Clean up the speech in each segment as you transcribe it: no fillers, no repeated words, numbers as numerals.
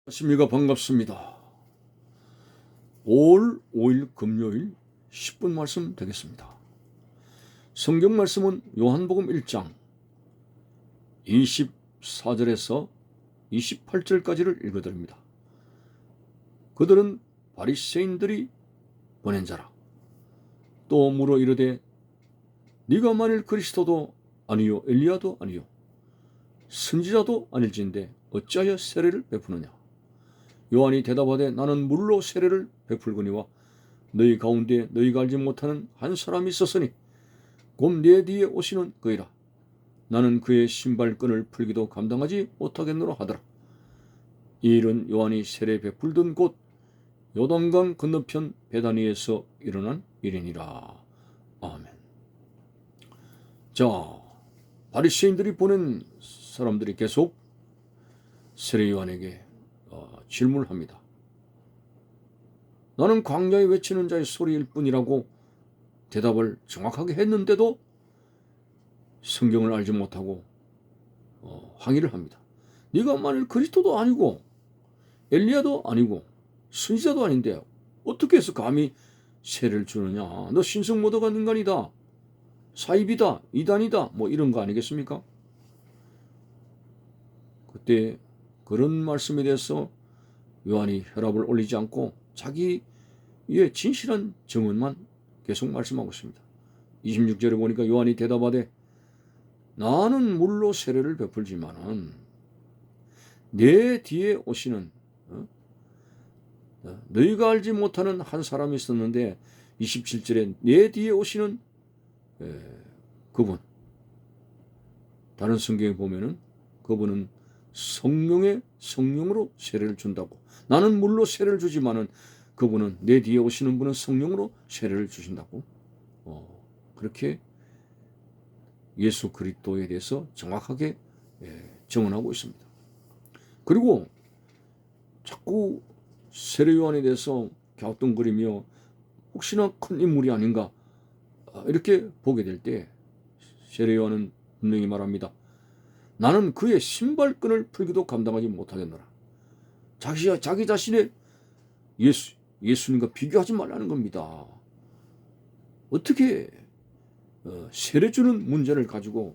안녕하십니까. 반갑습니다. 5월 5일 금요일 10분 말씀 되겠습니다. 성경 말씀은 요한복음 1장 24절에서 28절까지를 읽어드립니다. 그들은 바리새인들이 보낸 자라. 또 물어 이르되 네가 만일 그리스도도 아니요 엘리야도 아니요 선지자도 아닐진데 어찌하여 세례를 베푸느냐. 요한이 대답하되 나는 물로 세례를 베풀거니와 너희 가운데 너희가 알지 못하는 한 사람이 있었으니 곧 내 뒤에 오시는 그이라. 나는 그의 신발끈을 풀기도 감당하지 못하겠노라 하더라. 이 일은 요한이 세례 베풀던 곳 요단강 건너편 베다니에서 일어난 일이니라. 아멘. 자, 바리새인들이 보낸 사람들이 계속 세례 요한에게 질문합니다. 나는 광야에 외치는 자의 소리일 뿐이라고 대답을 정확하게 했는데도 성경을 알지 못하고 항의를 합니다. 네가 만일 그리스도도 아니고 엘리야도 아니고 선지자도 아닌데 어떻게 해서 감히 세례를 주느냐. 너 신성 못 얻은 인간이다. 사입이다. 이단이다. 뭐 이런 거 아니겠습니까? 그때 그런 말씀에 대해서 요한이 혈압을 올리지 않고 자기의 진실한 증언만 계속 말씀하고 있습니다. 26절에 보니까 요한이 대답하되 나는 물로 세례를 베풀지만은 내 뒤에 오시는 너희가 알지 못하는 한 사람이 있었는데 27절에 내 뒤에 오시는 그분, 다른 성경에 보면은 그분은 성령으로 세례를 준다고. 나는 물로 세례를 주지만은 그분은 내 뒤에 오시는 분은 성령으로 세례를 주신다고. 그렇게 예수 그리스도에 대해서 정확하게 증언하고 있습니다. 그리고 자꾸 세례 요한에 대해서 갸우뚱거리며 혹시나 큰 인물이 아닌가 이렇게 보게 될 때 세례 요한은 분명히 말합니다. 나는 그의 신발끈을 풀기도 감당하지 못하겠노라. 자기 자신의 예수님과 비교하지 말라는 겁니다. 어떻게 세례 주는 문제를 가지고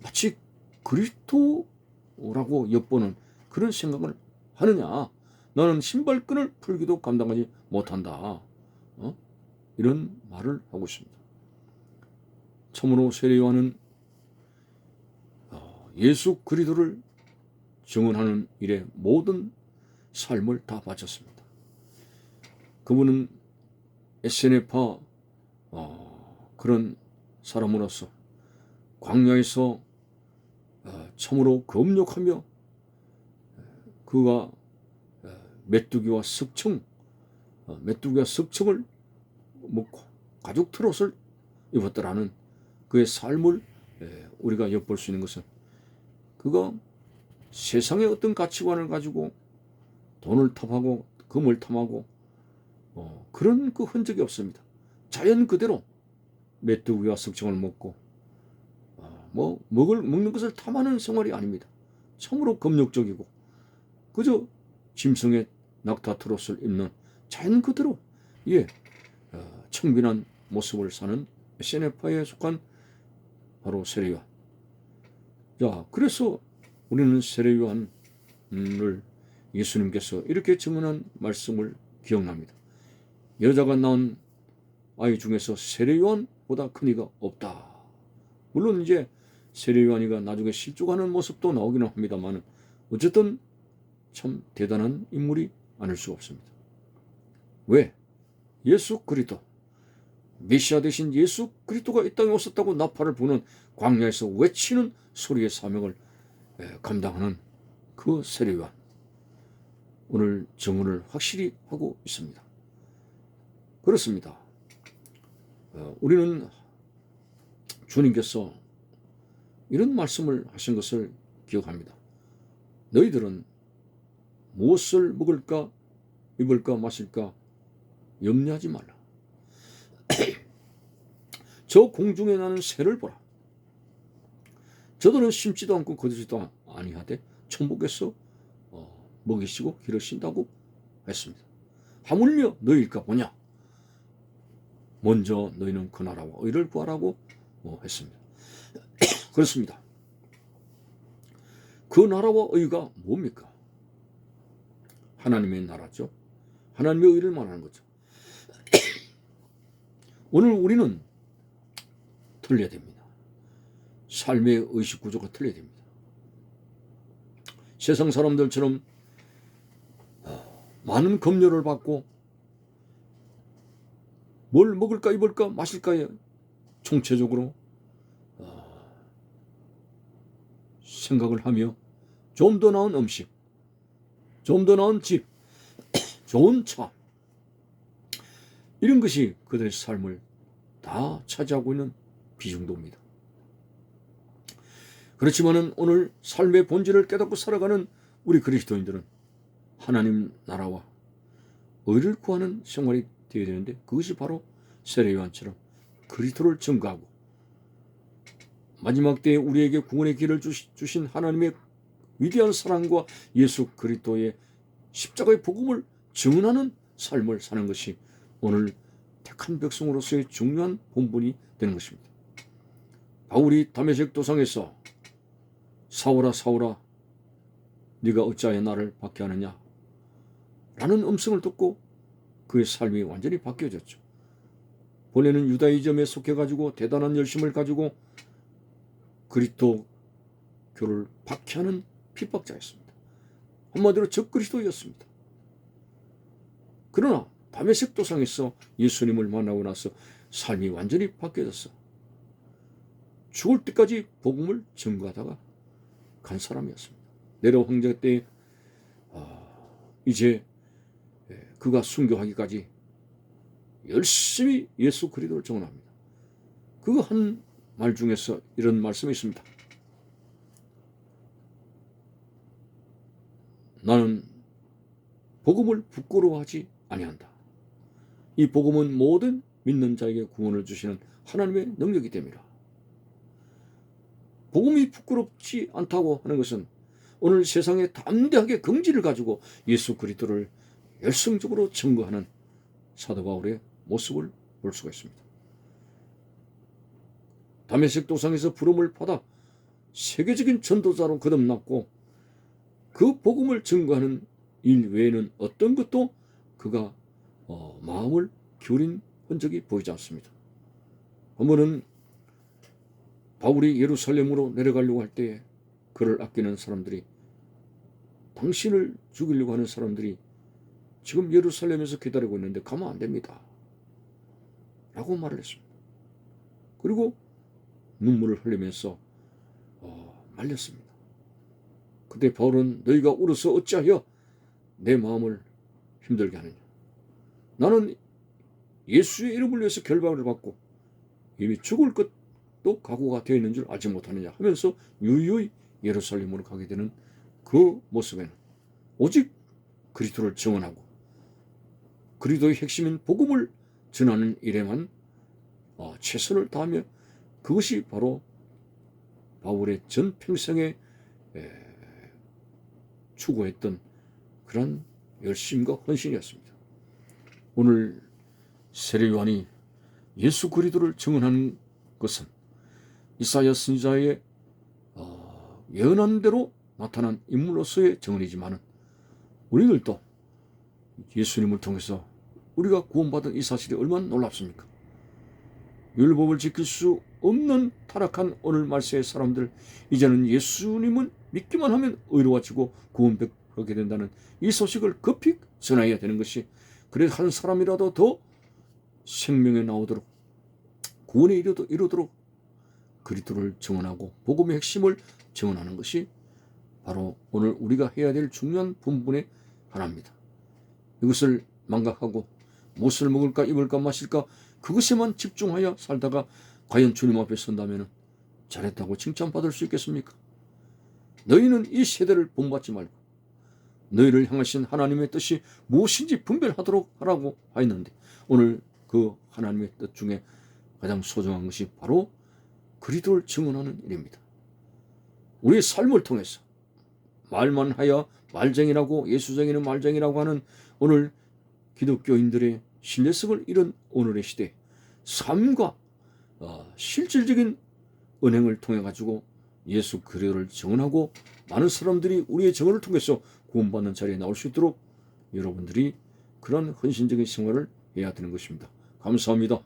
마치 그리스도라고 엿보는 그런 생각을 하느냐. 너는 신발끈을 풀기도 감당하지 못한다. 이런 말을 하고 있습니다. 참으로 세례 요한은 예수 그리스도를 증언하는 일에 모든 삶을 다 바쳤습니다. 그분은 SNF파 그런 사람으로서 광야에서 참으로 검역하며 그가 메뚜기와 석청을 먹고 가죽 트롯을 입었더라는 그의 삶을 우리가 엿볼 수 있는 것은 그가 세상의 어떤 가치관을 가지고 돈을 탐하고 금을 탐하고 그런 그 흔적이 없습니다. 자연 그대로 메뚜기와 석청을 먹고 먹는 것을 탐하는 생활이 아닙니다. 참으로 검역적이고 그저 짐승의 낙타 트롯을 입는 자연 그대로 청빈한 모습을 사는 SNF파에 속한 바로 세례 요한. 자, 그래서 우리는 세례 요한을 예수님께서 이렇게 증언한 말씀을 기억납니다. 여자가 낳은 아이 중에서 세례 요한보다 큰 이가 없다. 물론 이제 세례 요한이가 나중에 실족하는 모습도 나오기는 합니다만 어쨌든 참 대단한 인물이 아닐 수가 없습니다. 왜? 예수 그리스도, 메시아 되신 예수 그리스도가 이 땅에 오셨다고 나팔을 부는 광야에서 외치는 소리의 사명을 감당하는 그 세례 요한. 오늘 증언을 확실히 하고 있습니다. 그렇습니다. 우리는 주님께서 이런 말씀을 하신 것을 기억합니다. 너희들은 무엇을 먹을까 입을까 마실까 염려하지 말라. 저 공중에 나는 새를 보라. 저들은 심지도 않고 거두지도 아니하되 천국에서 먹이시고 기르신다고 했습니다. 하물며 너희일까 보냐. 먼저 너희는 그 나라와 의를 구하라고 했습니다. 그렇습니다. 그 나라와 의가 뭡니까? 하나님의 나라죠. 하나님의 의를 말하는 거죠. 오늘 우리는 틀려야 됩니다. 삶의 의식 구조가 틀려야 됩니다. 세상 사람들처럼 많은 검열을 받고 뭘 먹을까 입을까 마실까에 총체적으로 생각을 하며 좀 더 나은 음식, 좀 더 나은 집, 좋은 차, 이런 것이 그들의 삶을 다 차지하고 있는 비중도입니다. 그렇지만은 오늘 삶의 본질을 깨닫고 살아가는 우리 그리스도인들은 하나님 나라와 의를 구하는 생활이 되어야 되는데, 그것이 바로 세례요한처럼 그리스도를 증거하고 마지막 때에 우리에게 구원의 길을 주신 하나님의 위대한 사랑과 예수 그리스도의 십자가의 복음을 증언하는 삶을 사는 것이 오늘 택한 백성으로서의 중요한 본분이 되는 것입니다. 바울이 다메섹 도상에서 사울아 사울아 네가 어찌하여 나를 박해하느냐 라는 음성을 듣고 그의 삶이 완전히 바뀌어졌죠. 본래는 유다이즘에 속해가지고 대단한 열심을 가지고 그리스도교를 박해하는 핍박자였습니다. 한마디로 적그리스도였습니다. 그러나 다메섹 도상에서 예수님을 만나고 나서 삶이 완전히 바뀌어졌어. 죽을 때까지 복음을 전가하다가 간 사람이었습니다. 네로 황제 때 이제 그가 순교하기까지 열심히 예수 그리스도를 증언합니다. 그 한 말 중에서 이런 말씀이 있습니다. 나는 복음을 부끄러워하지 아니한다. 이 복음은 모든 믿는 자에게 구원을 주시는 하나님의 능력이 됨이라. 복음이 부끄럽지 않다고 하는 것은 오늘 세상에 담대하게 긍지를 가지고 예수 그리스도를 열성적으로 증거하는 사도 바울의 모습을 볼 수가 있습니다. 다메섹 도상에서 부름을 받아 세계적인 전도자로 거듭났고 그 복음을 증거하는 일 외에는 어떤 것도 그가 마음을 기울인 흔적이 보이지 않습니다. 한번은 바울이 예루살렘으로 내려가려고 할 때에 그를 아끼는 사람들이 당신을 죽이려고 하는 사람들이 지금 예루살렘에서 기다리고 있는데 가면 안 됩니다 라고 말을 했습니다. 그리고 눈물을 흘리면서 말렸습니다. 그때 바울은 너희가 울어서 어찌하여 내 마음을 힘들게 하느냐. 나는 예수의 이름을 위해서 결박을 받고 이미 죽을 것도 각오가 되어 있는 줄 알지 못하느냐 하면서 유유히 예루살렘으로 가게 되는 그 모습에는 오직 그리스도를 증언하고 그리스도의 핵심인 복음을 전하는 일에만 최선을 다하며 그것이 바로 바울의 전평생에 추구했던 그런 열심과 헌신이었습니다. 오늘 세례요한이 예수 그리스도를 증언하는 것은 이사야 선지자의 예언한 대로 나타난 인물로서의 증언이지만 우리들도 예수님을 통해서 우리가 구원받은 이 사실이 얼마나 놀랍습니까? 율법을 지킬 수 없는 타락한 오늘 말세의 사람들, 이제는 예수님은 믿기만 하면 의로워지고 구원받게 된다는 이 소식을 급히 전해야 되는 것이, 그래 한 사람이라도 더 생명에 나오도록 구원에 이르도록 그리스도를 증언하고 복음의 핵심을 증언하는 것이 바로 오늘 우리가 해야 될 중요한 본분의 하나입니다. 이것을 망각하고 무엇을 먹을까 입을까 마실까 그것에만 집중하여 살다가 과연 주님 앞에 선다면 잘했다고 칭찬받을 수 있겠습니까? 너희는 이 세대를 본받지 말고 너희를 향하신 하나님의 뜻이 무엇인지 분별하도록 하라고 하였는데, 오늘 그 하나님의 뜻 중에 가장 소중한 것이 바로 그리스도를 증언하는 일입니다. 우리의 삶을 통해서 말만 하여 말쟁이라고, 예수쟁이는 말쟁이라고 하는 오늘 기독교인들의 신뢰성을 잃은 오늘의 시대, 삶과 실질적인 은행을 통해 가지고 예수 그리스도를 증언하고 많은 사람들이 우리의 증언을 통해서 구원받는 자리에 나올 수 있도록 여러분들이 그런 헌신적인 생활을 해야 되는 것입니다. 감사합니다.